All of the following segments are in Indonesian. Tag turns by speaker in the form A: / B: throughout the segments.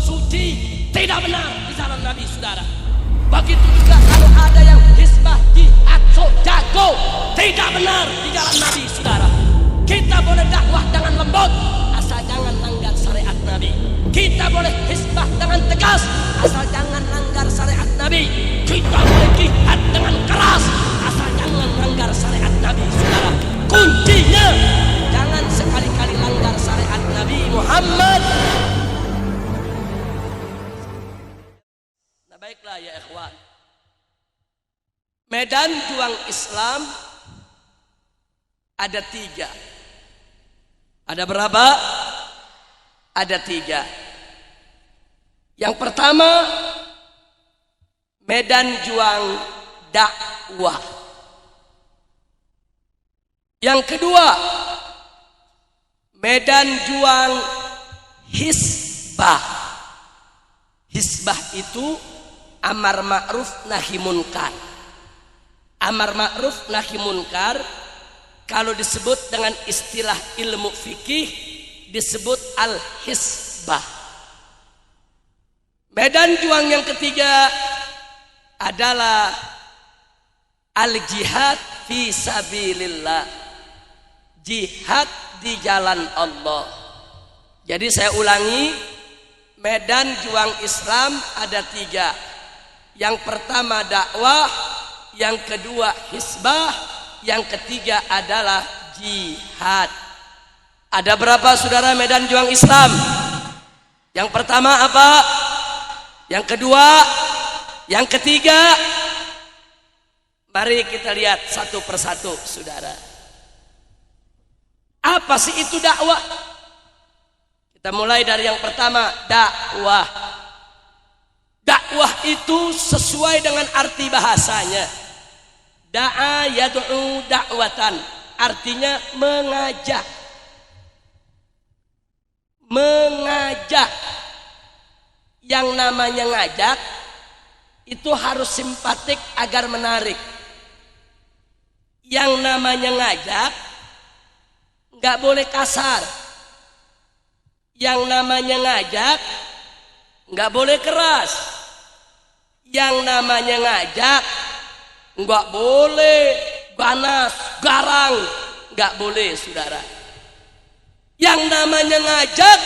A: suci, tidak benar di jalan Nabi, saudara. Begitu juga kalau ada yang hisbah, jihad, sok jago, tidak benar di jalan Nabi, saudara. Kita boleh dakwah dengan lembut, asal jangan langgar syariat Nabi. Kita boleh hisbah dengan tegas, asal jangan langgar syariat Nabi. Kita boleh jihad dengan keras, asal jangan langgar syariat Nabi, saudara. Kuncinya jangan sekali-kali langgar syariat Nabi Muhammad. Nah, baiklah ya ikhwan, medan juang Islam ada 3. Ada berapa? Ada 3. Yang pertama, medan juang dakwah. Yang kedua, medan juang hisbah. Hisbah itu amar ma'ruf nahi munkar. Amar ma'ruf nahi munkar kalau disebut dengan istilah ilmu fikih disebut al-hisbah. Medan juang yang ketiga adalah al-jihad fi sabilillah. Jihad di jalan Allah. Jadi saya ulangi, medan juang Islam ada 3. Yang pertama dakwah, yang kedua hisbah, yang ketiga adalah jihad. Ada berapa saudara medan juang Islam? Yang pertama apa? Yang kedua, yang ketiga. Mari kita lihat satu persatu saudara. Apa sih itu dakwah? Kita mulai dari yang pertama, dakwah. Dakwah itu sesuai dengan arti bahasanya. Da'a yad'u da'watan, artinya mengajak. Mengajak. Yang namanya ngajak itu harus simpatik agar menarik. Yang namanya ngajak nggak boleh kasar. Yang namanya ngajak nggak boleh keras. Yang namanya ngajak nggak boleh ganas, garang, nggak boleh saudara. Yang namanya ngajak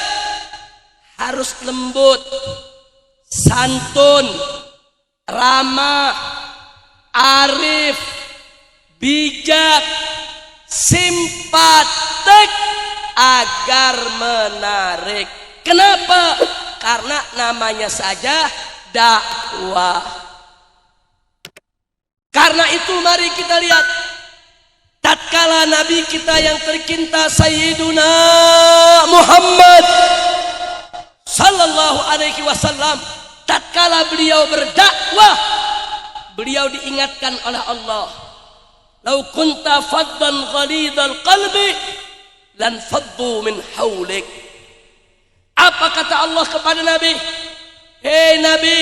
A: harus lembut, santun, ramah, arif, bijak, simpatik agar menarik. Kenapa? Karena namanya saja dakwah. Karena itu mari kita lihat, tatkala Nabi kita yang tercinta Sayyiduna Muhammad sallallahu alaihi wasallam, tatkala beliau berdakwah, beliau diingatkan oleh Allah, "Lau kunta faddan ghalidhal qalbi lan faddu min haulik." Apa kata Allah kepada Nabi? Hei Nabi,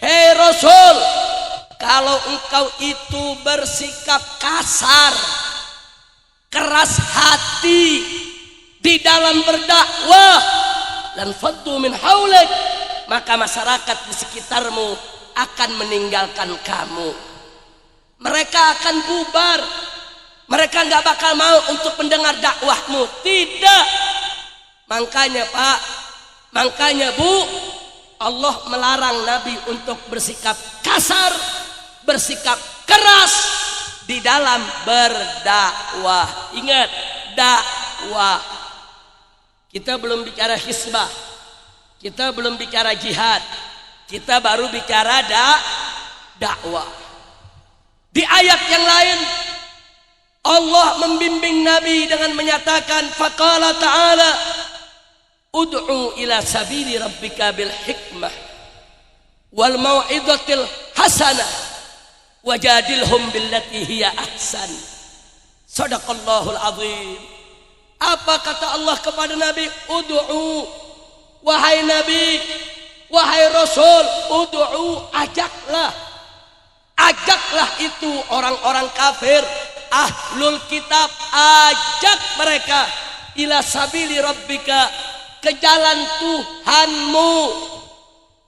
A: hei Rasul, kalau engkau itu bersikap kasar, keras hati di dalam berdakwah, lan faddu min haulik, maka masyarakat di sekitarmu akan meninggalkan kamu. Mereka akan bubar. Mereka nggak bakal mau untuk mendengar dakwahmu. Tidak. Makanya Pak, makanya Bu, Allah melarang Nabi untuk bersikap kasar, bersikap keras di dalam berdakwah. Ingat, dakwah. Kita belum bicara hisbah, kita belum bicara jihad, kita baru bicara dakwah. Di ayat yang lain Allah membimbing Nabi dengan menyatakan, faqala ta'ala ud'u ila sabili rabbika bil hikmah wal mau'izatil hasanah wajadilhum billati hiya ahsan. Shadaqallahul azim. Apa kata Allah kepada Nabi? Ud'u, wahai Nabi, wahai Rasul, ud'u, ajaklah. Ajaklah itu orang-orang kafir, ahlul kitab, ajak mereka ila sabili rabbika, ke jalan Tuhanmu,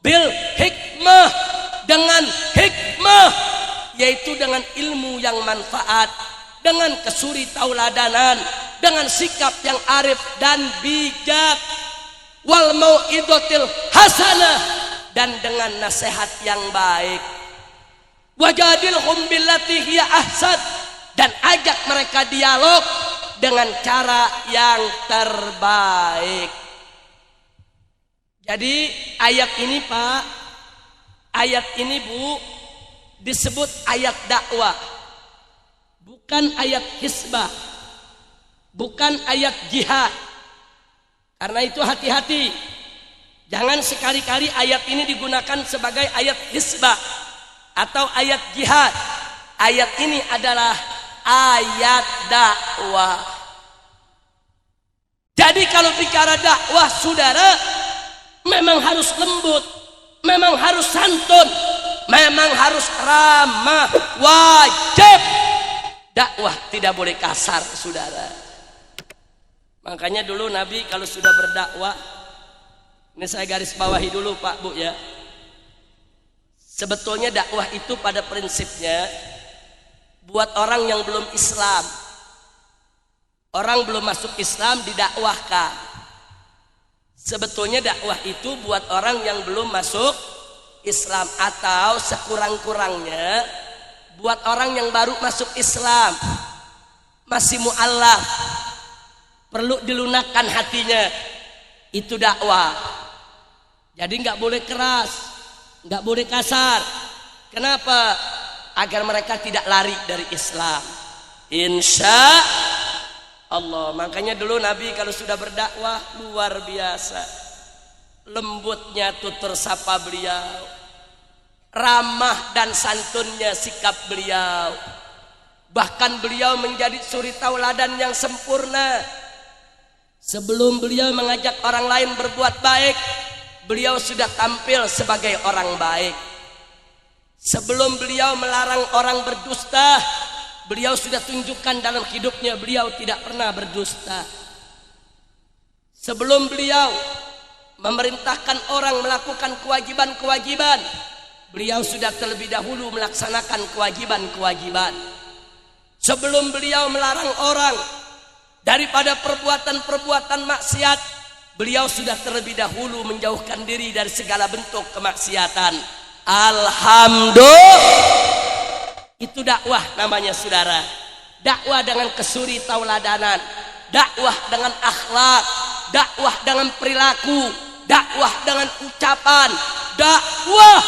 A: bil hikmah, dengan hikmah, yaitu dengan ilmu yang manfaat, dengan kesuri tauladanan, dengan sikap yang arif dan bijak, wal mau'idotil hasanah, dan dengan nasihat yang baik. Wajadilhum billati hiya ahsan, dan ajak mereka dialog dengan cara yang terbaik. Jadi ayat ini Pak, ayat ini Bu, disebut ayat dakwah, bukan ayat hisbah, bukan ayat jihad. Karena itu hati-hati, jangan sekali-kali ayat ini digunakan sebagai ayat hisbah atau ayat jihad. Ayat ini adalah ayat dakwah. Jadi kalau bicara dakwah saudara, memang harus lembut, memang harus santun, memang harus ramah, wajib. Dakwah tidak boleh kasar saudara. Makanya dulu Nabi kalau sudah berdakwah, ini saya garis bawahi dulu Pak Bu ya, sebetulnya dakwah itu pada prinsipnya buat orang yang belum Islam, orang belum masuk Islam didakwahkan. Sebetulnya dakwah itu buat orang yang belum masuk Islam, atau sekurang-kurangnya buat orang yang baru masuk Islam, masih mu'allaf, perlu dilunakkan hatinya. Itu dakwah. Jadi nggak boleh keras, nggak boleh kasar. Kenapa? Agar mereka tidak lari dari Islam, insya Allah. Makanya dulu Nabi kalau sudah berdakwah luar biasa, lembutnya tutur sapa beliau, ramah dan santunnya sikap beliau. Bahkan beliau menjadi suri tauladan yang sempurna. Sebelum beliau mengajak orang lain berbuat baik, beliau sudah tampil sebagai orang baik. Sebelum beliau melarang orang berdusta, beliau sudah tunjukkan dalam hidupnya beliau tidak pernah berdusta. Sebelum beliau memerintahkan orang melakukan kewajiban-kewajiban, beliau sudah terlebih dahulu melaksanakan kewajiban-kewajiban. Sebelum beliau melarang orang daripada perbuatan-perbuatan maksiat, beliau sudah terlebih dahulu menjauhkan diri dari segala bentuk kemaksiatan. Alhamdulillah. Itu dakwah namanya saudara. Dakwah dengan kesuri tauladanan, dakwah dengan akhlak, dakwah dengan perilaku, dakwah dengan ucapan. Dakwah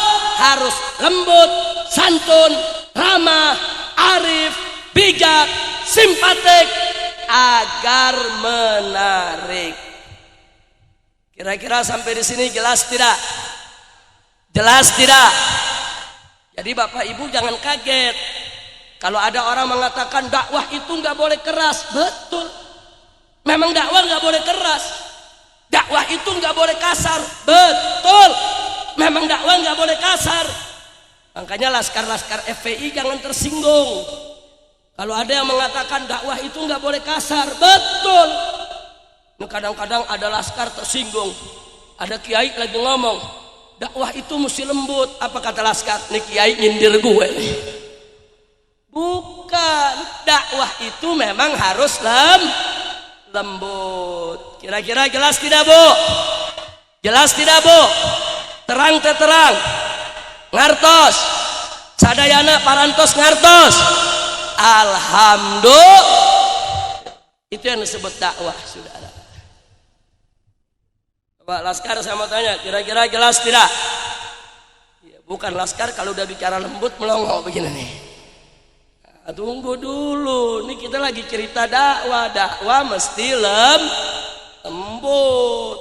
A: harus lembut, santun, ramah, arif, bijak, simpatik, agar menarik. Kira-kira sampai di sini jelas tidak? Jelas tidak? Jadi Bapak Ibu jangan kaget kalau ada orang mengatakan dakwah itu nggak boleh keras. Betul, memang dakwah nggak boleh keras. Dakwah itu nggak boleh kasar. Betul, memang dakwah nggak boleh kasar. Makanya laskar-laskar FPI jangan tersinggung kalau ada yang mengatakan dakwah itu nggak boleh kasar. Betul. Kadang-kadang ada laskar tersinggung, ada kiai lagi ngomong dakwah itu mesti lembut. Apa kata laskar? Nih kiai nyindir gue. Bukan, dakwah itu memang harus lembut. Kira-kira jelas tidak Bu? Jelas tidak Bu? Terang terang. Ngartos sadayana parantos ngartos. Alhamdulillah. Itu yang disebut dakwah saudara. Pak laskar saya mau tanya, kira-kira jelas tidak? Ya, bukan laskar kalau udah bicara lembut melongo begini nih. Nah, tunggu dulu, ini kita lagi cerita dakwah. Dakwah mesti lembut,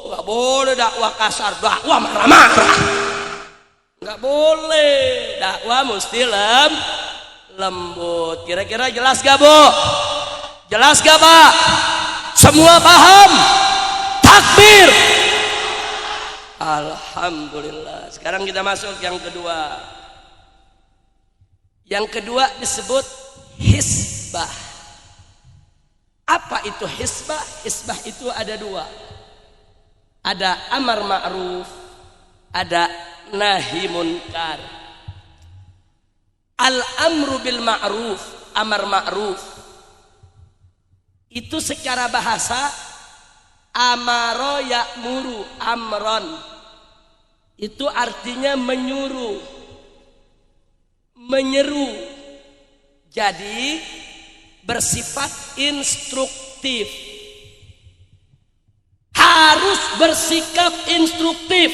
A: nggak boleh dakwah kasar, dakwah marah-marah, nggak boleh. Dakwah mesti lembut. Kira-kira jelas gak Bu? Jelas gak Pak? Semua paham? Takbir. Alhamdulillah. Sekarang kita masuk yang kedua. Yang kedua disebut hisbah. Apa itu hisbah? Hisbah itu ada dua. Ada amar ma'ruf, ada nahi munkar. Al-amru bil ma'ruf, amar ma'ruf. Itu secara bahasa amaro ya'muru, amron. Itu artinya menyuruh, menyeru. Jadi bersifat instruktif. Harus bersikap instruktif.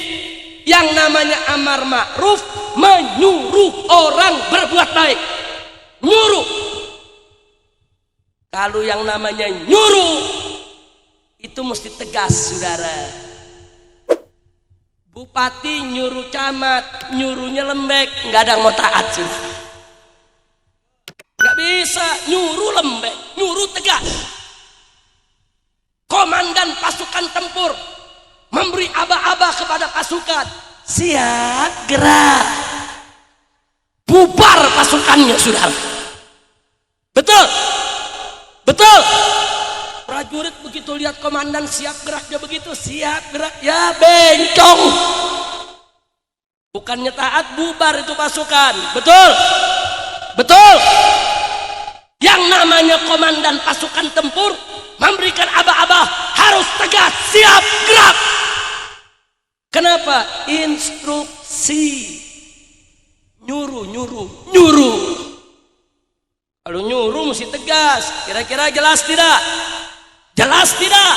A: Yang namanya amar ma'ruf, menyuruh orang berbuat baik. Nyuruh. Kalau yang namanya nyuruh, itu mesti tegas, saudara. Bupati nyuruh camat, nyuruhnya lembek, nggak ada yang mau taat, saudara. Nggak bisa nyuruh lembek, nyuruh tegas. Komandan pasukan tempur memberi aba-aba kepada pasukan, siap gerak, bubar pasukannya, saudara. Betul, betul. Prajurit begitu lihat komandan siap gerak, dia begitu siap gerak, ya bencong. Bukannya taat, bubar itu pasukan. Betul, betul. Yang namanya komandan pasukan tempur memberikan aba-aba harus tegas, siap gerak. Kenapa? Instruksi. Nyuruh, nyuruh, nyuruh. Kalau nyuruh mesti tegas. Kira-kira jelas tidak? Jelas tidak?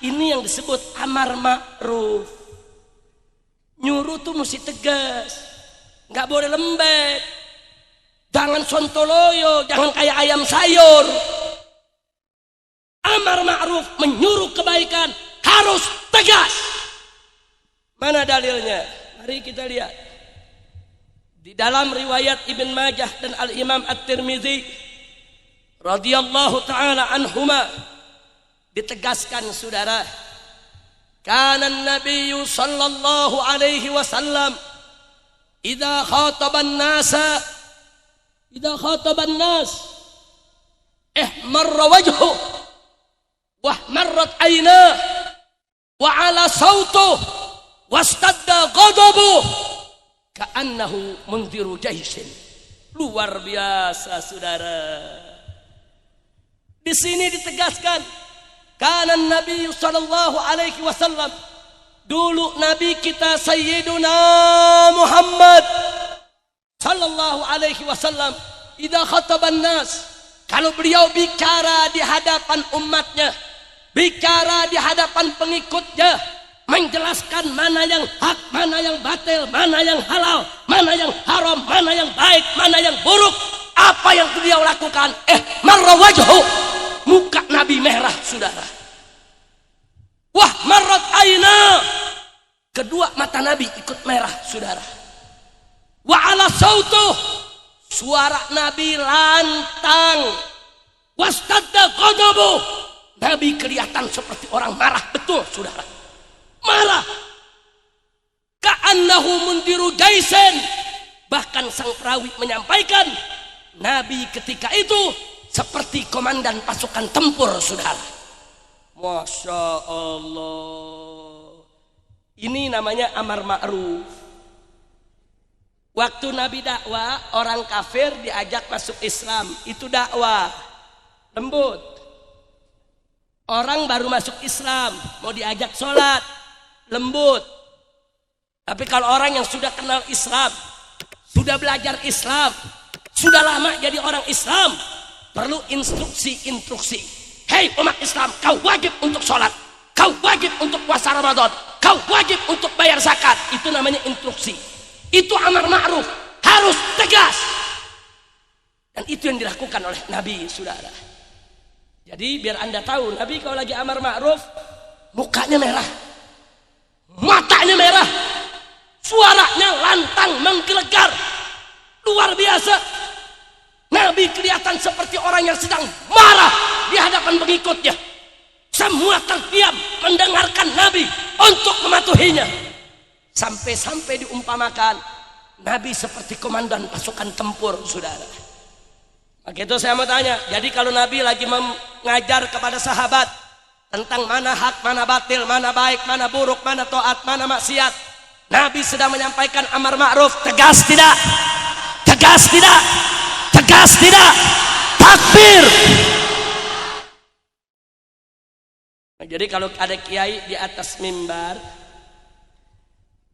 A: Ini yang disebut amar ma'ruf. Nyuruh tuh mesti tegas. Nggak boleh lembek. Jangan sontoloyo, jangan kayak ayam sayur. Amar ma'ruf, menyuruh kebaikan, harus tegas. Mana dalilnya? Mari kita lihat. Di dalam riwayat Ibn Majah dan Al-Imam At-Tirmidzi radhiyallahu taala anhuma ditegaskan, saudara, kana an-nabiy sallallahu alaihi wasallam idza khataban nasa ihmarra wajhu wa ihmarrat aynah wa ala sautuh wastadda ghadabuh ka'annahu mundiru jaisin. Luar biasa, saudara. Di sini ditegaskan, kana Nabi sallallahu alaihi wasallam, dulu Nabi kita Sayyiduna Muhammad sallallahu alaihi wasallam, idza khataban nas, kalau beliau bicara di hadapan umatnya, bicara di hadapan pengikutnya, menjelaskan mana yang hak, mana yang batil, mana yang halal, mana yang haram, mana yang baik, mana yang buruk, apa yang beliau lakukan? Marra wajhu, muka Nabi merah, saudara. Wah marrat aina, kedua mata Nabi ikut merah, saudara. Wa ala sautuh, suara Nabi lantang. Wastadda ghadabuh, Nabi kelihatan seperti orang marah, betul, saudara. Marah. Ka'annahu mundiru jaisen. Bahkan sang perawi menyampaikan, Nabi ketika itu seperti komandan pasukan tempur, saudara. Masya Allah. Ini namanya amar ma'ruf. Waktu Nabi dakwah, orang kafir diajak masuk Islam, itu dakwah, lembut. Orang baru masuk Islam, mau diajak sholat, lembut. Tapi kalau orang yang sudah kenal Islam, sudah belajar Islam, sudah lama jadi orang Islam, perlu instruksi. Hei umat Islam, kau wajib untuk sholat, kau wajib untuk puasa Ramadan, kau wajib untuk bayar zakat. Itu namanya instruksi. Itu amar ma'ruf, harus tegas. Dan itu yang dilakukan oleh Nabi, saudara. Jadi biar anda tahu, Nabi kalau lagi amar ma'ruf, mukanya merah, matanya merah, suaranya lantang menggelegar, luar biasa. Nabi kelihatan seperti orang yang sedang marah di hadapan pengikutnya. Semua terdiam mendengarkan Nabi untuk mematuhinya. Sampai-sampai diumpamakan Nabi seperti komandan pasukan tempur, saudara. Maka itu saya mau tanya, jadi kalau Nabi lagi mengajar kepada sahabat tentang mana hak, mana batil, mana baik, mana buruk, mana taat, mana maksiat, Nabi sedang menyampaikan amar ma'ruf. Tegas tidak? Tegas tidak? Tegas tidak? Takbir. Nah, jadi kalau ada kiai di atas mimbar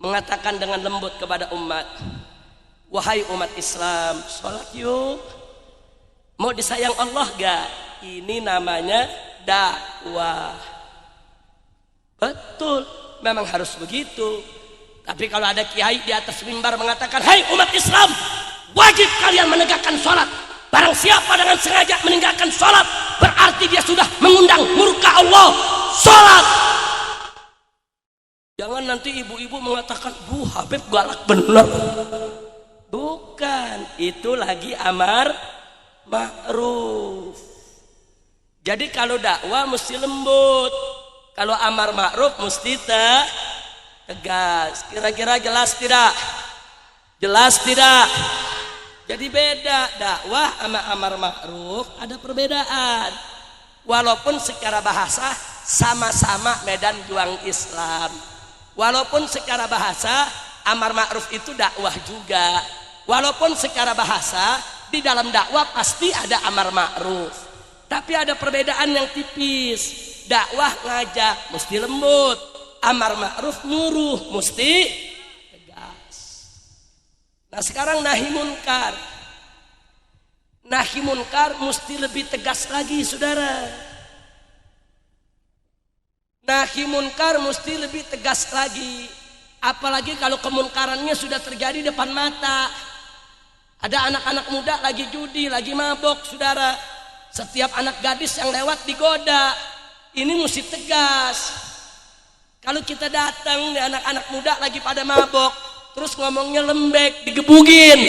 A: mengatakan dengan lembut kepada umat, wahai umat Islam, sholat yuk. Mau disayang Allah gak? Ini namanya dakwah. Betul, memang harus begitu. Tapi kalau ada kiai di atas mimbar mengatakan, hai umat Islam, wajib kalian menegakkan sholat. Barang siapa dengan sengaja meninggalkan sholat, berarti dia sudah mengundang murka Allah. Sholat. Jangan nanti ibu-ibu mengatakan, Bu Habib galak benar. Bukan, itu lagi amar ma'ruf. Jadi kalau dakwah mesti lembut, kalau amar ma'ruf mesti tegas. Kira-kira jelas tidak? Jelas tidak? Jadi beda, dakwah sama amar ma'ruf ada perbedaan. Walaupun secara bahasa sama-sama medan juang Islam. Walaupun secara bahasa amar ma'ruf itu dakwah juga. Walaupun secara bahasa di dalam dakwah pasti ada amar ma'ruf. Tapi ada perbedaan yang tipis. Dakwah ngajak mesti lembut, amar ma'ruf nyuruh mesti tegas. Nah sekarang nahi munkar. Nahi munkar mesti lebih tegas lagi, saudara. Nahi munkar mesti lebih tegas lagi. Apalagi kalau kemunkarannya sudah terjadi depan mata. Ada anak-anak muda lagi judi, lagi mabok, saudara. Setiap anak gadis yang lewat digoda. Ini mesti tegas. Kalau kita datang di anak-anak muda lagi pada mabok, terus ngomongnya lembek, digebugin.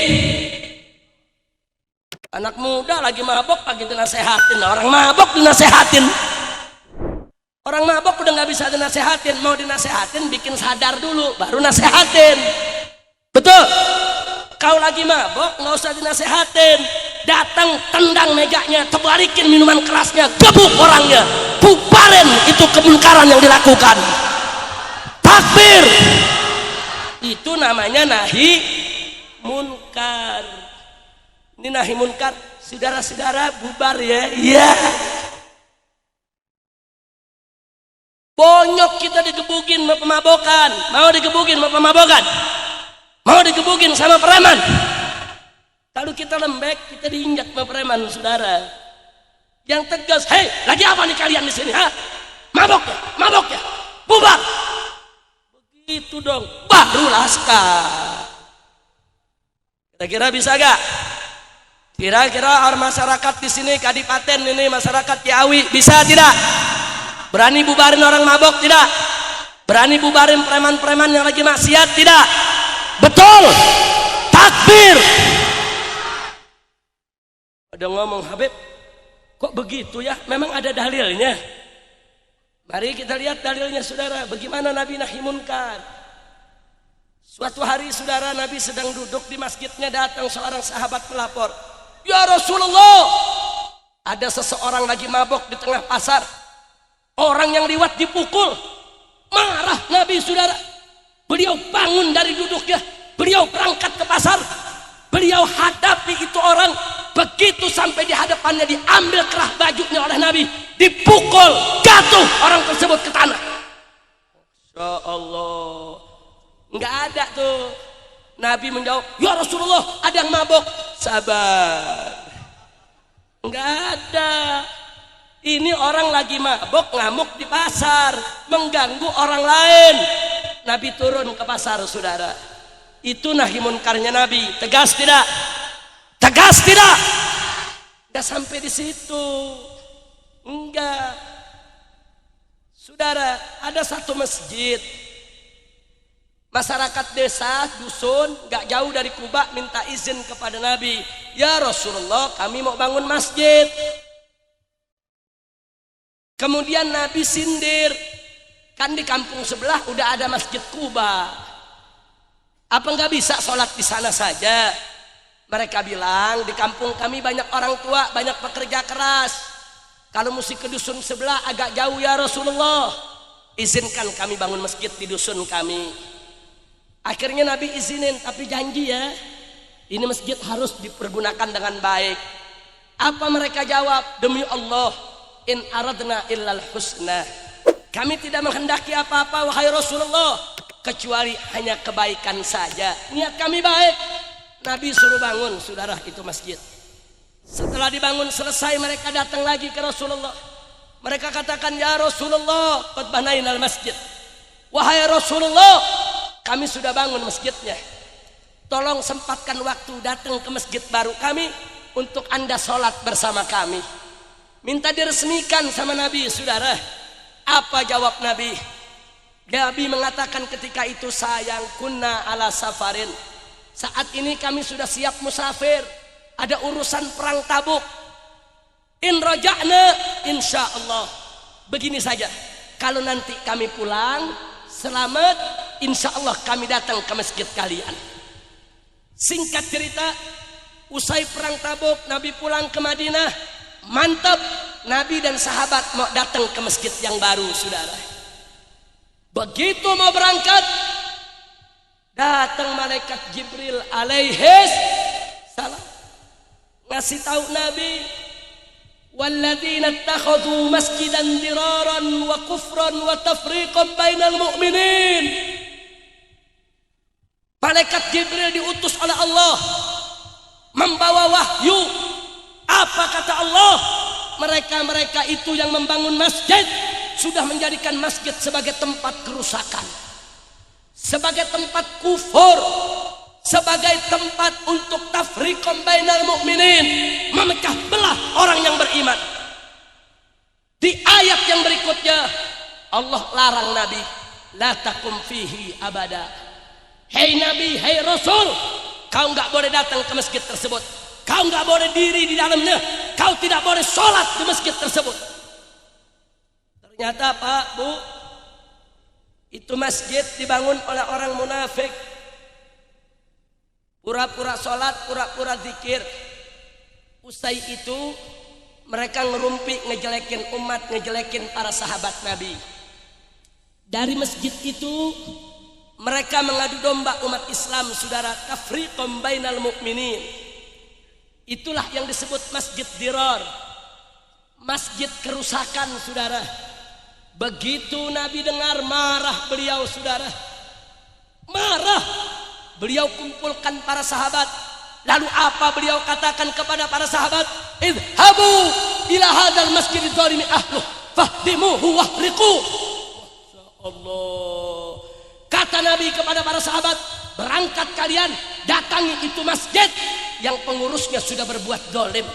A: Anak muda lagi mabok pagi dinasehatin, orang mabok dinasehatin. Orang mabok udah nggak bisa dinasehatin, mau dinasehatin bikin sadar dulu, baru nasehatin. Betul? Kau lagi mabok nggak usah dinasehatin, datang tendang mejanya, tebalikin minuman kerasnya, gebuk orangnya, bubarin itu kemunkaran yang dilakukan. Takbir. Itu namanya nahi munkar. Ini nahi munkar, saudara-saudara bubar ya. Iya. Bonyok kita digebugin sama pemabokan. Mau digebugin sama pemabokan? Mau digebugin sama preman? Kalau kita lembek, kita diinjak sama preman, saudara. Yang tegas, hei, lagi apa nih kalian di sini? Ha? Mabok ya? Mabok ya? Bubar. Begitu dong, baru laskar. Kira-kira bisa gak? Kira-kira orang masyarakat di sini, Kadipaten ini, masyarakat Ciawi, bisa tidak? Berani bubarin orang mabok tidak? Berani bubarin preman-preman yang lagi maksiat tidak? Betul. Takbir. Ada ngomong, Habib, kok begitu ya? Memang ada dalilnya. Mari kita lihat dalilnya, saudara. Bagaimana Nabi nahi munkar? Suatu hari, saudara, Nabi sedang duduk di masjidnya, datang seorang sahabat melapor, ya Rasulullah, ada seseorang lagi mabok di tengah pasar. Orang yang liwat dipukul. Marah Nabi, saudara. Beliau bangun dari duduknya, beliau berangkat ke pasar, beliau hadapi itu orang. Begitu sampai di hadapannya, diambil kerah bajunya oleh Nabi, dipukul, jatuh orang tersebut ke tanah. Masya Allah. Nggak ada tuh. Nabi menjawab, ya Rasulullah, ada yang mabok. Sabar. Nggak ada. Ini orang lagi mabok, ngamuk di pasar, mengganggu orang lain. Nabi turun ke pasar, saudara. Itu nahi munkarnya Nabi. Tegas tidak? Tegas tidak? Nggak sampai di situ. Enggak. Saudara, ada satu masjid. Masyarakat desa, dusun, nggak jauh dari Kuba, minta izin kepada Nabi. Ya Rasulullah, kami mau bangun masjid. Kemudian Nabi sindir, kan di kampung sebelah udah ada masjid Kuba. Apa nggak bisa sholat di sana saja? Mereka bilang, di kampung kami banyak orang tua, banyak pekerja keras. Kalau mesti ke dusun sebelah agak jauh ya Rasulullah. Izinkan kami bangun masjid di dusun kami. Akhirnya Nabi izinin, tapi janji ya, ini masjid harus dipergunakan dengan baik. Apa mereka jawab? Demi Allah, in aradna illal husna. Kami tidak menghendaki apa-apa wahai Rasulullah, kecuali hanya kebaikan saja. Niat kami baik. Nabi suruh bangun, saudara, itu masjid. Setelah dibangun selesai, mereka datang lagi ke Rasulullah. Mereka katakan, ya Rasulullah, qad banainal masjid. Wahai Rasulullah, kami sudah bangun masjidnya. Tolong sempatkan waktu datang ke masjid baru kami untuk Anda sholat bersama kami. Minta diresmikan sama Nabi, saudara. Apa jawab Nabi? Nabi mengatakan ketika itu, sayang kunna ala safarin. Saat ini kami sudah siap musafir. Ada urusan perang Tabuk. In raja'na insyaallah. Begini saja, kalau nanti kami pulang selamat, insyaallah kami datang ke masjid kalian. Singkat cerita, usai perang Tabuk, Nabi pulang ke Madinah. Mantap, Nabi dan sahabat mau datang ke masjid yang baru, saudara. Begitu mau berangkat, datang malaikat Jibril alaihis salam, ngasih tahu Nabi, walladzina ittakhadhu masjidan diraran wa kufran wa tafriqan bainal mu'minin. Malaikat Jibril diutus oleh Allah membawa wahyu. Apa kata Allah? Mereka-mereka itu yang membangun masjid sudah menjadikan masjid sebagai tempat kerusakan, sebagai tempat kufur, sebagai tempat untuk tafriqan bainal mu'minin, memecah belah orang yang beriman. Di ayat yang berikutnya Allah larang Nabi, la takum fihi abada. Hei Nabi, hei Rasul, kau enggak boleh datang ke masjid tersebut. Kau enggak boleh diri di dalamnya. Kau tidak boleh sholat di masjid tersebut. Ternyata Pak, Bu, itu masjid dibangun oleh orang munafik. Pura-pura sholat, pura-pura zikir. Usai itu mereka ngerumpi, ngejelekin umat, ngejelekin para sahabat Nabi. Dari masjid itu mereka mengadu domba umat Islam, saudara, tafriqan bainal mu'minin. Itulah yang disebut masjid dirar, masjid kerusakan, saudara. Begitu Nabi dengar, marah beliau, saudara. Marah. Beliau kumpulkan para sahabat. Lalu apa beliau katakan kepada para sahabat? Idhabu ila hadzal masjid dzalimi ahluh fahdimuhu wahriqu. Masyaallah. Kata Nabi kepada para sahabat, berangkat kalian, datangi itu masjid yang pengurusnya sudah berbuat zalim.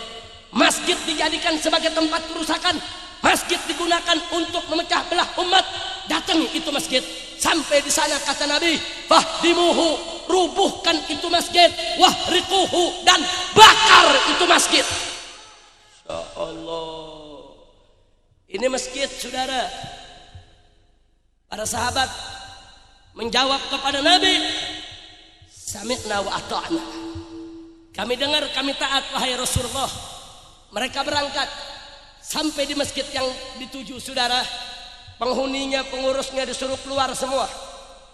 A: Masjid dijadikan sebagai tempat kerusakan. Masjid digunakan untuk memecah belah umat. Datangi itu masjid. Sampai di sana kata Nabi, fahdimuhu, rubuhkan itu masjid, wahriquhu, dan bakar itu masjid. Ya Allah. Ini masjid, saudara. Para sahabat menjawab kepada Nabi, sami'na wa ata'na. Kami dengar, kami taat wahai Rasulullah. Mereka berangkat sampai di masjid yang dituju, saudara. Penghuninya, pengurusnya disuruh keluar semua.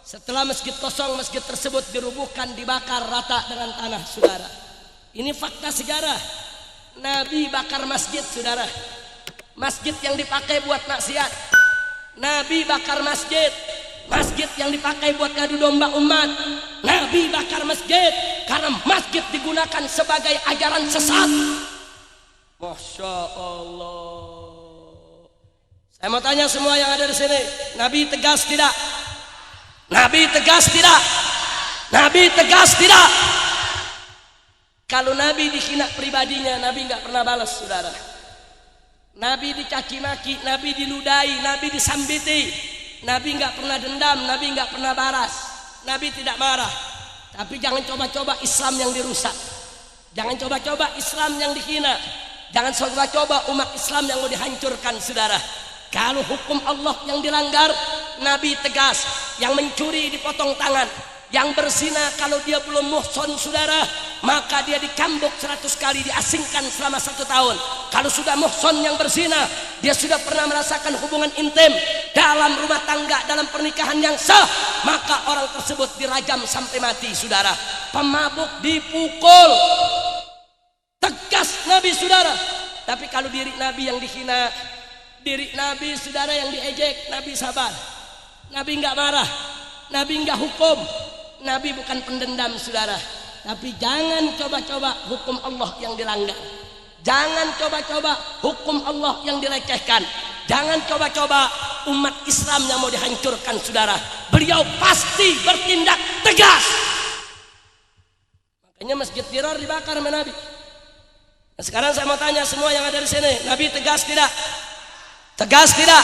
A: Setelah masjid kosong, masjid tersebut dirubuhkan, dibakar rata dengan tanah, saudara. Ini fakta sejarah. Nabi bakar masjid, saudara. Masjid yang dipakai buat maksiat, Nabi bakar masjid. Masjid yang dipakai buat ngadu domba umat, Nabi bakar masjid karena masjid digunakan sebagai ajaran sesat. Masya Allah. Saya mau tanya semua yang ada di sini, Nabi tegas tidak? Nabi tegas tidak? Nabi tegas tidak? Kalau Nabi dihina pribadinya, Nabi nggak pernah balas, saudara. Nabi dicaci maki, Nabi diludai, Nabi disambiti, Nabi nggak pernah dendam, Nabi nggak pernah baras, Nabi tidak marah. Tapi jangan coba-coba Islam yang dirusak, jangan coba-coba Islam yang dihina, jangan coba-coba umat Islam yang mau dihancurkan, saudara. Kalau hukum Allah yang dilanggar, Nabi tegas. Yang mencuri dipotong tangan, Yang berzina kalau dia belum muhson saudara, maka dia dikambuk 100 kali, diasingkan selama 1 tahun. Kalau sudah muhson yang berzina, dia sudah pernah merasakan hubungan intim dalam rumah tangga, dalam pernikahan yang sah, maka orang tersebut dirajam sampai mati saudara. Pemabuk dipukul, tegas Nabi saudara. Tapi kalau diri Nabi yang dihina, diri Nabi saudara yang diejek, Nabi sabar, Nabi enggak marah, Nabi enggak hukum. Nabi bukan pendendam saudara. Tapi jangan coba-coba hukum Allah yang dilanggar. Jangan coba-coba hukum Allah yang dilecehkan. Jangan coba-coba umat Islam yang mau dihancurkan saudara. Beliau pasti bertindak tegas. Makanya Masjid Dirar dibakar sama Nabi. Nah, sekarang saya mau tanya semua yang ada di sini, Nabi tegas tidak? Tegas tidak?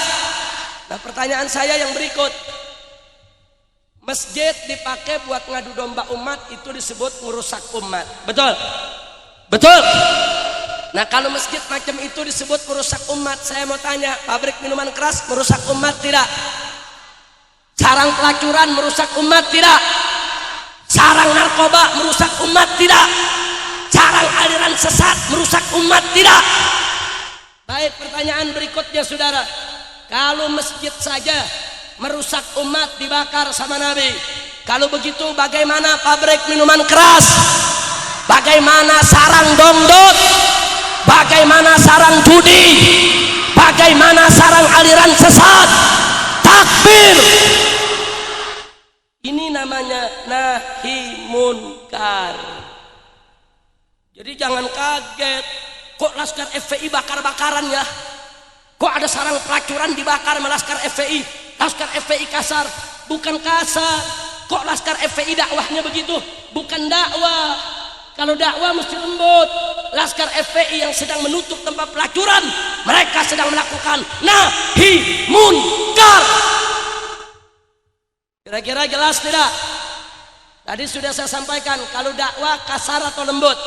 A: Nah, pertanyaan saya yang berikut. Masjid dipakai buat ngadu domba umat, itu disebut merusak umat. Betul? Betul? Nah, kalau masjid macam itu disebut merusak umat, saya mau tanya, pabrik minuman keras merusak umat tidak? Sarang pelacuran merusak umat tidak? Sarang narkoba merusak umat tidak? Sarang aliran sesat merusak umat tidak? Baik, pertanyaan berikutnya saudara. Kalau masjid saja merusak umat dibakar sama Nabi, kalau begitu bagaimana pabrik minuman keras? Bagaimana sarang dangdut? Bagaimana sarang judi? Bagaimana sarang aliran sesat? Takbir! Ini namanya nahi munkar. Jadi jangan kaget, kok Laskar FPI bakar-bakaran ya? Kok ada sarang pelacuran dibakar sama Laskar FPI? Laskar FPI kasar, bukan kasar. Kok Laskar FPI dakwahnya begitu? Bukan dakwah. Kalau dakwah mesti lembut. Laskar FPI yang sedang menutup tempat pelacuran, mereka sedang melakukan nahi munkar. Kira-kira jelas tidak? Tadi sudah saya sampaikan, kalau dakwah kasar atau lembut?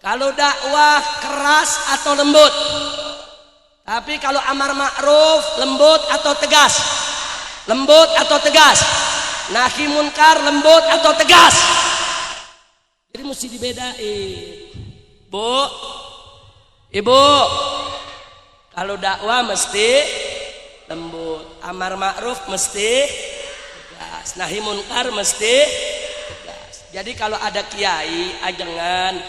A: Kalau dakwah keras atau lembut? Tapi kalau amar ma'ruf lembut atau tegas? Lembut atau tegas? Nahi munkar lembut atau tegas? Jadi mesti dibedain. Bu, ibu, kalau dakwah mesti lembut, amar ma'ruf mesti tegas, nahi munkar mesti tegas. Jadi kalau ada kiai ajengan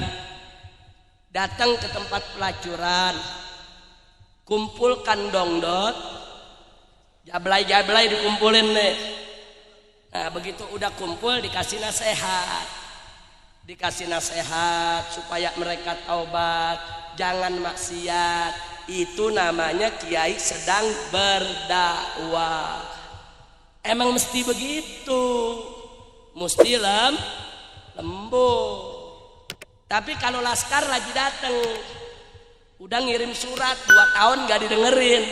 A: datang ke tempat pelacuran, kumpulkan dongdot, jablay-jablay dikumpulin nih. Nah, begitu udah kumpul dikasih nasihat. Dikasih nasihat supaya mereka taubat, jangan maksiat. Itu namanya kiai sedang berdakwah. Emang mesti begitu. Mesti lembut. Tapi kalau Laskar lagi datang, udah ngirim surat 2 tahun gak didengerin,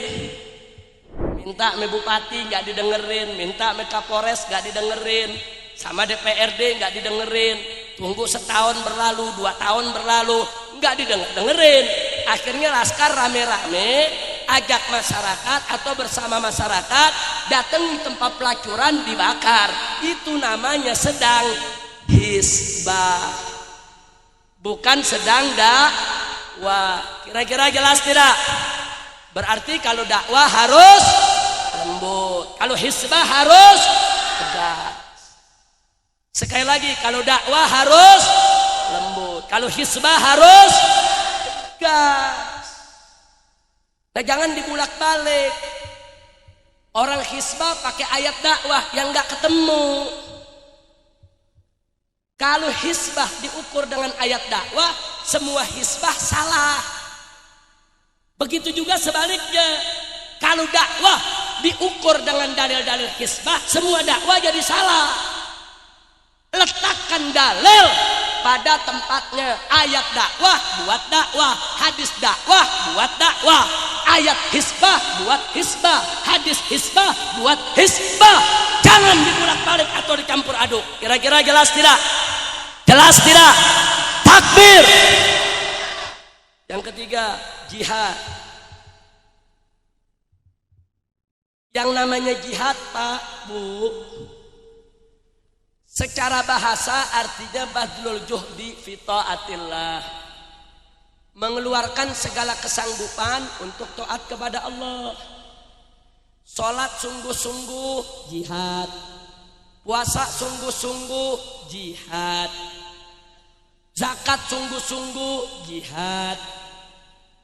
A: minta me bupati gak didengerin, minta me Kapolres gak didengerin, sama DPRD gak didengerin, tunggu setahun berlalu, 2 tahun berlalu, gak didengerin. Akhirnya Laskar rame-rame ajak masyarakat atau bersama masyarakat datang di tempat pelacuran dibakar. Itu namanya sedang hisbah, bukan sedang dakwah. Kira-kira jelas tidak? Berarti kalau dakwah harus lembut, kalau hisbah harus tegas. Sekali lagi, kalau dakwah harus lembut, kalau hisbah harus tegas. Nah, jangan dibulak-balik. Orang hisbah pakai ayat dakwah yang nggak ketemu. Kalau hisbah diukur dengan ayat dakwah, semua hisbah salah. Begitu juga sebaliknya, kalau dakwah diukur dengan dalil-dalil hisbah, semua dakwah jadi salah. Letakkan dalil pada tempatnya. Ayat dakwah buat dakwah, hadis dakwah buat dakwah, ayat hisbah buat hisbah, hadis hisbah buat hisbah. Jangan dibulak-balik atau dicampur aduk. Kira-kira jelas tidak? Jelas tidak? Takbir. Yang ketiga, jihad. Yang namanya jihad, Pak, Bu, Secara bahasa artinya badlul juhdi fi taatillah, mengeluarkan segala kesanggupan untuk taat kepada Allah. Salat sungguh-sungguh jihad, puasa sungguh-sungguh jihad, zakat sungguh-sungguh jihad,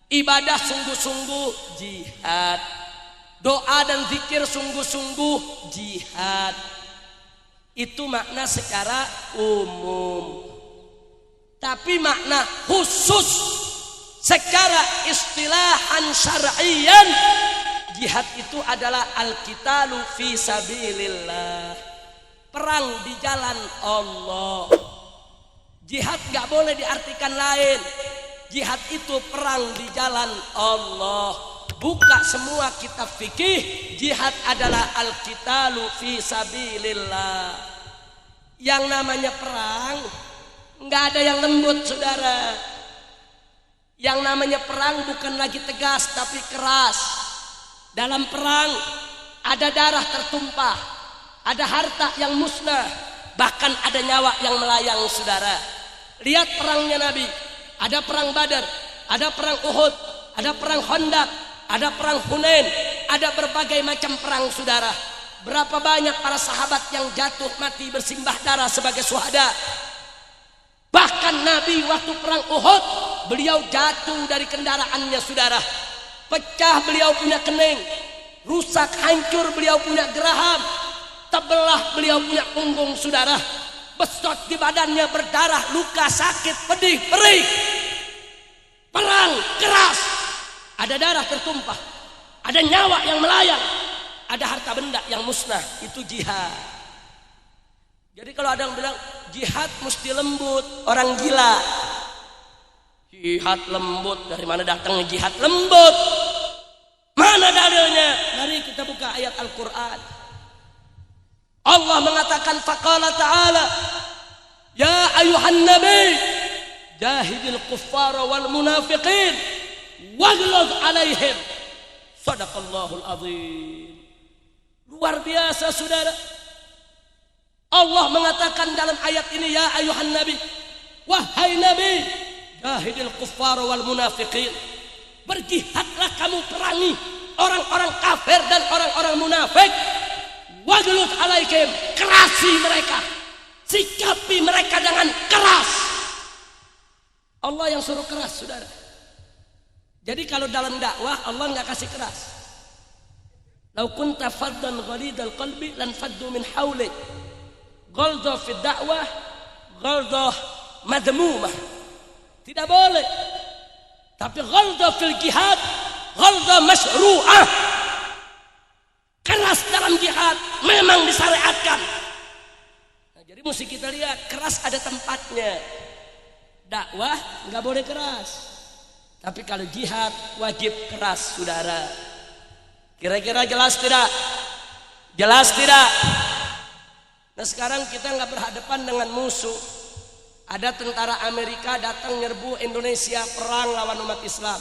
A: ibadah sungguh-sungguh jihad, doa dan zikir sungguh-sungguh jihad. Itu makna secara umum. Tapi makna khusus secara istilahan syar'iyan, jihad itu adalah al-qitalu fi sabilillah, perang di jalan Allah. Jihad gak boleh diartikan lain. Jihad itu perang di jalan Allah. Buka semua kitab fikih, jihad adalah al-qitalu fi sabilillah. Yang namanya perang nggak ada yang lembut, saudara. Yang namanya perang bukan lagi tegas tapi keras. Dalam perang ada darah tertumpah, ada harta yang musnah, bahkan ada nyawa yang melayang, saudara. Lihat perangnya Nabi. Ada perang Badar, ada perang Uhud, ada perang Khandaq, ada perang Hunain, ada berbagai macam perang, saudara. Berapa banyak para sahabat yang jatuh mati bersimbah darah sebagai syuhada. Bahkan Nabi waktu perang Uhud, beliau jatuh dari kendaraannya, saudara. Pecah beliau punya kening, rusak hancur beliau punya geraham, terbelah beliau punya punggung, saudara. Besot di badannya berdarah, luka, sakit, pedih, perih. Perang keras, ada darah tertumpah, ada nyawa yang melayang, ada harta benda yang musnah. Itu jihad. Jadi kalau ada yang bilang jihad mesti lembut, orang gila. Jihad lembut, dari mana datangnya jihad lembut? Mana dalilnya? Mari kita buka ayat Al-Quran. Allah mengatakan faqala ta'ala, ya ayuhan nabi jahidil kuffara wal munafiqin waghluz alaihim. Sadaqallahul azim. Luar biasa, saudara. Allah mengatakan dalam ayat ini, ya ayuhan nabi, wahai nabi, jahidil kuffara wal munafiqin, berjihadlah kamu perangi orang-orang kafir dan orang-orang munafik. Waghluz alaihim, kerasi mereka, sikapi mereka dengan keras. Allah yang suruh keras, saudara. Jadi kalau dalam dakwah Allah nggak kasih keras. Lau kunta faddan ghalidal qalbi lan faddu min hawlik. Ghalza fi dakwah, ghalza madmumah. Tidak boleh. Tapi ghalza fil jihad, ghalza masyru'ah. Keras dalam jihad memang disyariatkan. Nah, jadi mesti kita lihat, keras ada tempatnya. Dakwah nggak boleh keras. Tapi kalau jihad wajib keras, saudara. Kira-kira jelas tidak? Jelas tidak? Nah sekarang kita nggak berhadapan dengan musuh. Ada tentara Amerika datang nyerbu Indonesia, perang lawan umat Islam.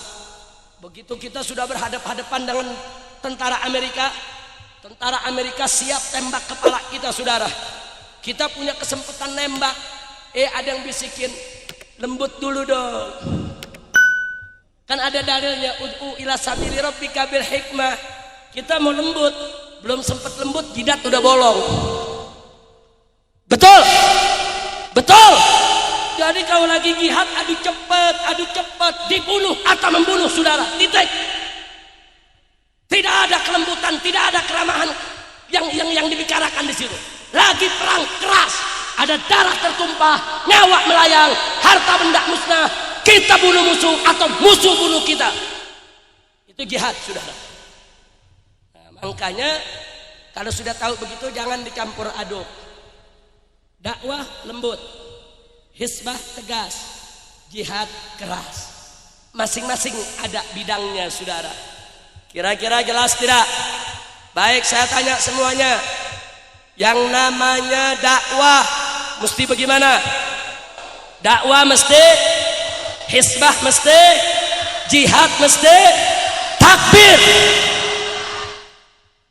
A: Begitu kita sudah berhadapan dengan tentara Amerika, tentara Amerika siap tembak kepala kita, saudara. Kita punya kesempatan nembak. Ada yang bisikin, lembut dulu dong. Kan ada dalilnya, ud'u ila sabili rabbika bil hikmah. Kita mau lembut, belum sempat lembut jidat udah bolong. Betul? Betul? Jadi kalau lagi jihad adu cepat, dibunuh atau membunuh, saudara. Titik. Tidak ada kelembutan, tidak ada keramahan yang dibicarakan di situ. Lagi perang keras, ada darah tertumpah, nyawa melayang, harta benda musnah. Kita bunuh musuh atau musuh bunuh kita. Itu jihad, saudara. Nah, makanya kalau sudah tahu begitu jangan dicampur aduk. Dakwah lembut, hisbah tegas, jihad keras. Masing-masing ada bidangnya, saudara. Kira-kira jelas tidak? Baik, saya tanya semuanya. Yang namanya dakwah mesti bagaimana? Dakwah mesti, hisbah mesti, jihad mesti, takbir.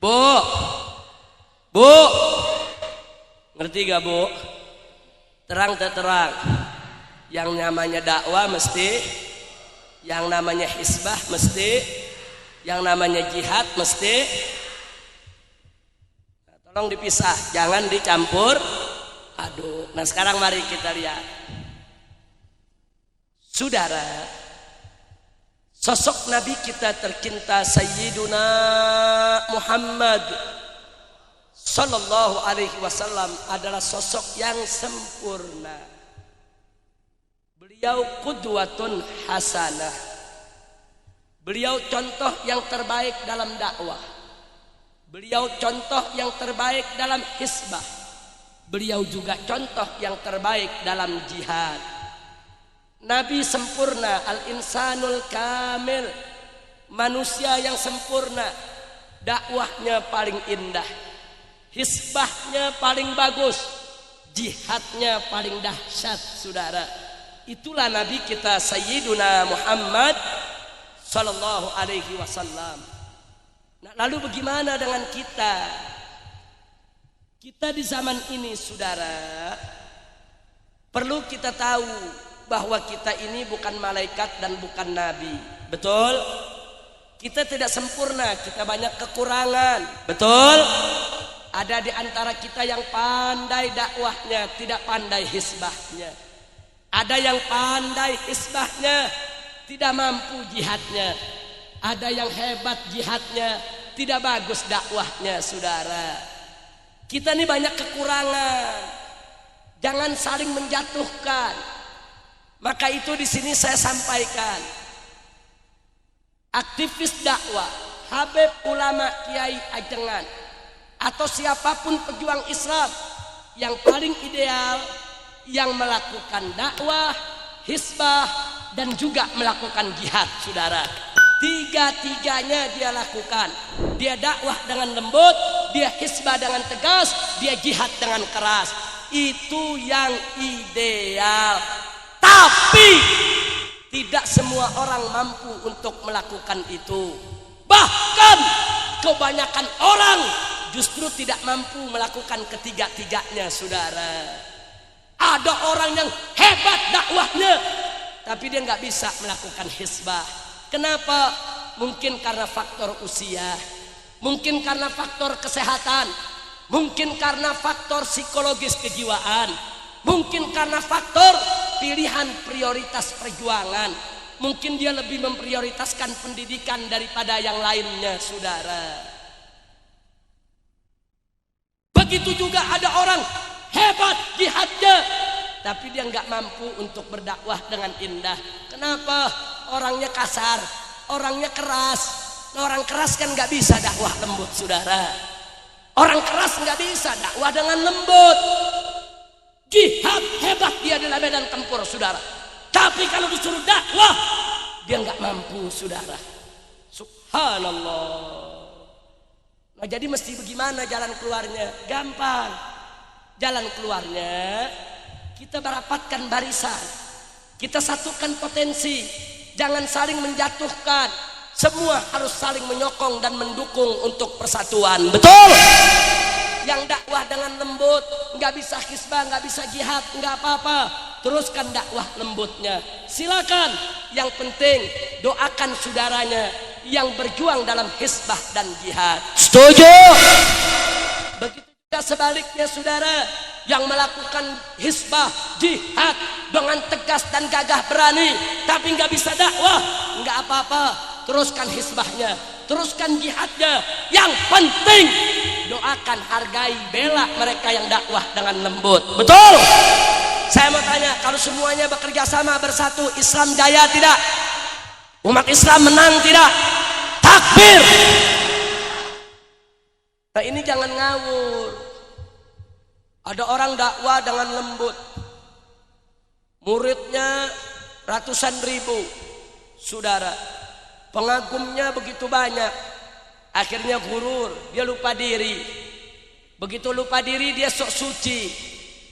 A: Bu, ngerti gak, Bu? Terang terang. Yang namanya dakwah mesti, yang namanya hisbah mesti, yang namanya jihad mesti. Nah, tolong dipisah, jangan dicampur aduk. Nah sekarang mari kita lihat, saudara, sosok Nabi kita tercinta Sayyiduna Muhammad Sallallahu Alaihi Wasallam adalah sosok yang sempurna. Beliau qudwatun hasanah. Beliau contoh yang terbaik dalam dakwah. Beliau contoh yang terbaik dalam hisbah. Beliau juga contoh yang terbaik dalam jihad. Nabi sempurna, al-insanul kamil, manusia yang sempurna. Dakwahnya paling indah, hisbahnya paling bagus, jihadnya paling dahsyat, saudara. Itulah Nabi kita Sayyiduna Muhammad Sallallahu Alaihi Wasallam. Nah, lalu bagaimana dengan kita? Kita di zaman ini, saudara, perlu kita tahu bahwa kita ini bukan malaikat dan bukan nabi. Betul? Kita tidak sempurna, kita banyak kekurangan. Betul? Ada di antara kita yang pandai dakwahnya, tidak pandai hisbahnya. Ada yang pandai hisbahnya, tidak mampu jihadnya. Ada yang hebat jihadnya, tidak bagus dakwahnya, saudara. Kita ini banyak kekurangan. Jangan saling menjatuhkan. Maka itu di sini saya sampaikan. Aktivis dakwah, Habib ulama Kiai Ajengan, atau siapapun pejuang Islam yang paling ideal, yang melakukan dakwah, hisbah, dan juga melakukan jihad, saudara. Tiga-tiganya dia lakukan. Dia dakwah dengan lembut, dia hisbah dengan tegas, dia jihad dengan keras. Itu yang ideal. Tapi tidak semua orang mampu untuk melakukan itu. Bahkan kebanyakan orang justru tidak mampu melakukan ketiga-tiganya, saudara. Ada orang yang hebat dakwahnya, tapi dia nggak bisa melakukan hisbah. Kenapa? Mungkin karena faktor usia, mungkin karena faktor kesehatan, mungkin karena faktor psikologis kejiwaan, mungkin karena faktor pilihan prioritas perjuangan. Mungkin dia lebih memprioritaskan pendidikan daripada yang lainnya, saudara. Begitu juga ada orang hebat jihadnya, tapi dia nggak mampu untuk berdakwah dengan indah. Kenapa? Orangnya kasar, orangnya keras. Orang keras kan nggak bisa dakwah lembut, saudara. Orang keras nggak bisa dakwah dengan lembut. Jihad hebat dia dalam medan tempur, saudara. Tapi kalau disuruh dakwah, dia nggak mampu, saudara. Subhanallah. Nah, jadi mesti bagaimana jalan keluarnya? Gampang. Jalan keluarnya, kita merapatkan barisan, kita satukan potensi, jangan saling menjatuhkan. Semua harus saling menyokong dan mendukung untuk persatuan. Betul? Yang dakwah dengan lembut, nggak bisa hisbah, nggak bisa jihad, nggak apa-apa. Teruskan dakwah lembutnya. Silakan. Yang penting doakan saudaranya yang berjuang dalam hisbah dan jihad. Setuju? Begitu. Sebaliknya, saudara, yang melakukan hisbah, jihad dengan tegas dan gagah berani, tapi nggak bisa dakwah, nggak apa-apa. Teruskan hisbahnya, teruskan jihadnya. Yang penting doakan, hargai, bela mereka yang dakwah dengan lembut. Betul? Saya mau tanya, kalau semuanya bekerja sama bersatu, Islam jaya tidak? Umat Islam menang tidak? Takbir! Nah, ini jangan ngawur. Ada orang dakwah dengan lembut, muridnya ratusan ribu, saudara, pengagumnya begitu banyak. Akhirnya gurur, dia lupa diri. Begitu lupa diri, dia sok suci.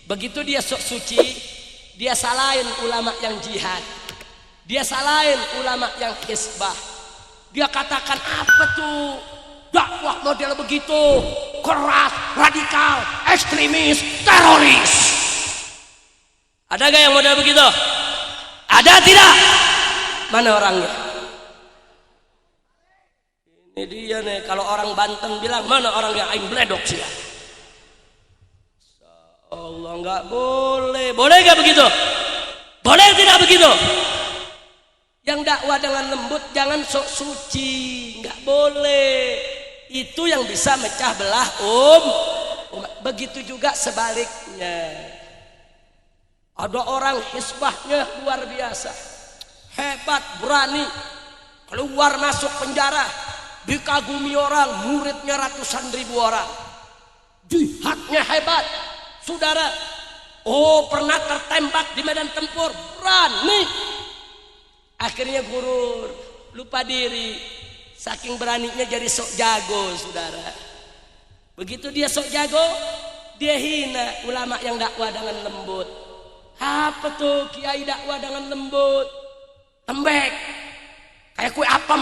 A: Begitu dia sok suci, dia salahin ulama yang jihad, dia salahin ulama yang hisbah. Dia katakan, apa tuh dakwah model begitu, keras, radikal, ekstremis, teroris. Ada gak yang model begitu? Ada tidak? Mana orangnya? Ini dia nih, kalau orang Banten bilang mana orang yang aing bledok sih? Allah, nggak boleh. Boleh gak begitu? Boleh tidak begitu? Yang dakwah dengan lembut jangan sok suci, nggak boleh. Itu yang bisa mecah belah begitu juga sebaliknya. Ada orang hisbahnya luar biasa, hebat, berani, keluar masuk penjara, dikagumi orang, muridnya ratusan ribu orang, jihadnya hebat, saudara. Oh, pernah tertembak di medan tempur, berani. Akhirnya gurur, lupa diri, saking beraninya jadi sok jago, saudara. Begitu dia sok jago, dia hina ulama yang dakwah dengan lembut. Apa tuh kiai dakwah dengan lembut? Lembek, kayak kue apem,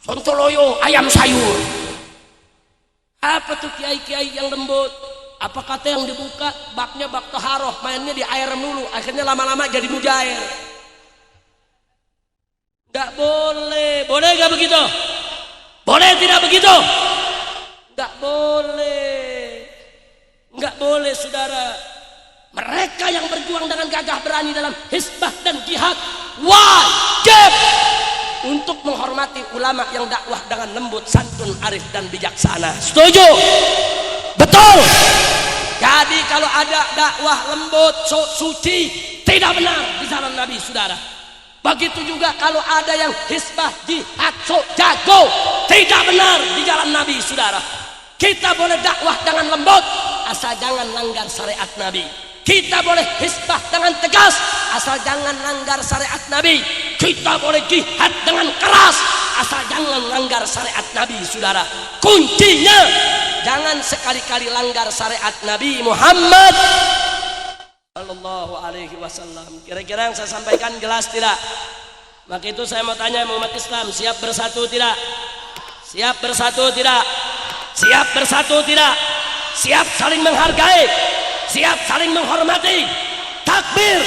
A: sontoloyo, ayam sayur. Apa tuh kiai-kiai yang lembut? Apa kata yang dibuka baknya bak taharoh, mainnya di air dulu, akhirnya lama-lama jadi mujair. Gak boleh. Boleh gak begitu? Boleh tidak begitu? Gak boleh. Gak boleh, saudara. Mereka yang berjuang dengan gagah berani dalam hisbah dan jihad wajib untuk menghormati ulama yang dakwah dengan lembut, santun, arif dan bijaksana. Setuju? Betul. Jadi kalau ada dakwah lembut, suci, tidak benar di zaman Nabi, saudara. Begitu juga kalau ada yang hisbah, jihad, jago, tidak benar di jalan Nabi, saudara. Kita boleh dakwah dengan lembut asal jangan langgar syariat Nabi. Kita boleh hisbah dengan tegas asal jangan langgar syariat Nabi. Kita boleh jihad dengan keras asal jangan langgar syariat Nabi, saudara. Kuncinya jangan sekali-kali langgar syariat Nabi Muhammad sallallahu alaihi wasallam. Kira-kira yang saya sampaikan jelas tidak? Maka itu saya mau tanya umat Islam, siap bersatu tidak? Siap bersatu tidak? Siap bersatu tidak? Siap saling menghargai? Siap saling menghormati? Takbir!